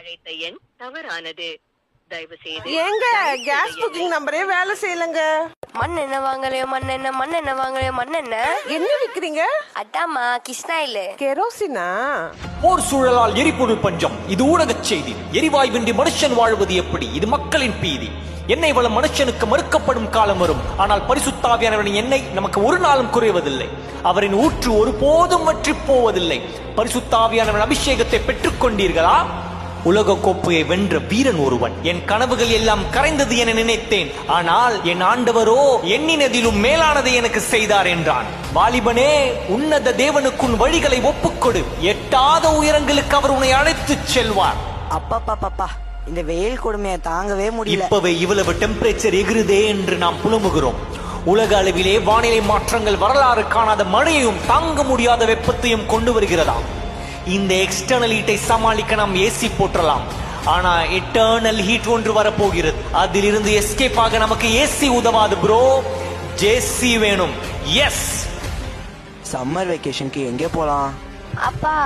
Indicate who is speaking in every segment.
Speaker 1: அழைத்த எண் தவறானது. தயவு செய்து
Speaker 2: ஏங்க கேஸ் புக்கிங் நம்பரே வேலை செய்யலங்க.
Speaker 3: மண்ணெண்ண வாங்கலையோ மண்ணெண்ண வாங்கலையோ மண்ணெண்ண
Speaker 2: என்ன விக்கிறீங்க?
Speaker 3: அதாம்மா கிருஷ்ணாயில
Speaker 2: கெரோசினா?
Speaker 4: போர் சூழலால் எரிபொருள் பஞ்சம், இது ஊடகச் செய்தி. எரிவாயுவின்றி மனுஷன் வாழ்வது எப்படி, இது மக்களின் பீதி. எண்ணெய் வளம் மனுஷனுக்கு மறுக்கப்படும் காலம் வரும். ஆனால் பரிசுத்தாவியானவரின் எண்ணெய் நமக்கு ஒரு நாளும் குறைவதில்லை. அவரின் ஊற்று ஒருபோதும் வற்றி போவதில்லை. பரிசுத்தாவியானவரின் அபிஷேகத்தை பெற்றுக் கொண்டீர்களா? உலக கோப்பையை வென்ற வீரன் ஒருவன். என் கனவுகள் எல்லாம் கரைந்தது என நினைத்தேன், ஆனால் என் ஆண்டவரோ எண்ணினதிலும் மேலானதை எனக்கு செய்தார் என்றான். வாலிபனே, உன்னத தேவனுக்கு உன் வழிகளை ஒப்புக்கொடு. எட்டாத உயரங்களுக்கு அவர் உன்னை அழைத்துச் செல்வார்.
Speaker 5: அப்பா இந்த வெயில் கொடுமையை தாங்கவே முடியல.
Speaker 4: இப்பவே இவ்வளவு டெம்பரேச்சர் எகிருதே என்று நாம் புலம்புகிறோம். உலக அளவிலே வானிலை மாற்றங்கள் வரலாறு காணாத மழையையும் தாங்க முடியாத வெப்பத்தையும் கொண்டு வருகிறதாம். இந்த எக்ஸ்டர்னல் ஹீட்டை சமாளிக்க நாம் ஏசி போற்றலாம். ஆனா எட்டர்னல் ஹீட் ஒன்று வரப்போகிறது. அதிலிருந்து எஸ்கேப் ஆக நமக்கு ஏசி உதவாது ப்ரோ, ஜேசி வேணும். எஸ்,
Speaker 5: சம்மர் வெக்கேஷனுக்கு எங்கே போலாம்?
Speaker 3: அப்பா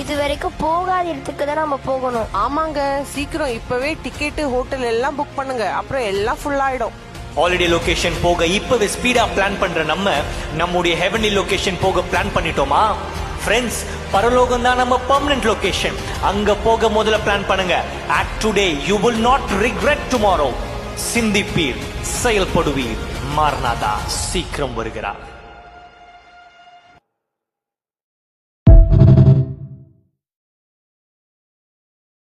Speaker 3: இது வரைக்கும் போகாத இடத்துக்கு தான் நம்ம போகணும்.
Speaker 2: ஆமாங்க, சீக்கிரம் இப்பவே டிக்கெட் ஹோட்டல் எல்லாம் புக் பண்ணுங்க, அப்புறம் எல்லாம் ஃபுல் ஆயிடும்.
Speaker 4: ஹாலிடே லொகேஷன் போக இப்பவே ஸ்பீடா பிளான் பண்ற நம்முடைய ஹெவன்லி லொகேஷன் போக பிளான் பண்ணிட்டோமா? ஃப்ரெண்ட்ஸ், பரலோகம் தான் நம்ம பெர்மனன்ட் லொகேஷன். அங்க போக முதல்ல பிளான் பண்ணுங்க. Act today, you will not regret tomorrow. சிந்திப்பீர், செயல்படுவீர். மார்நாதா சீக்கிரம் வருகிறார்.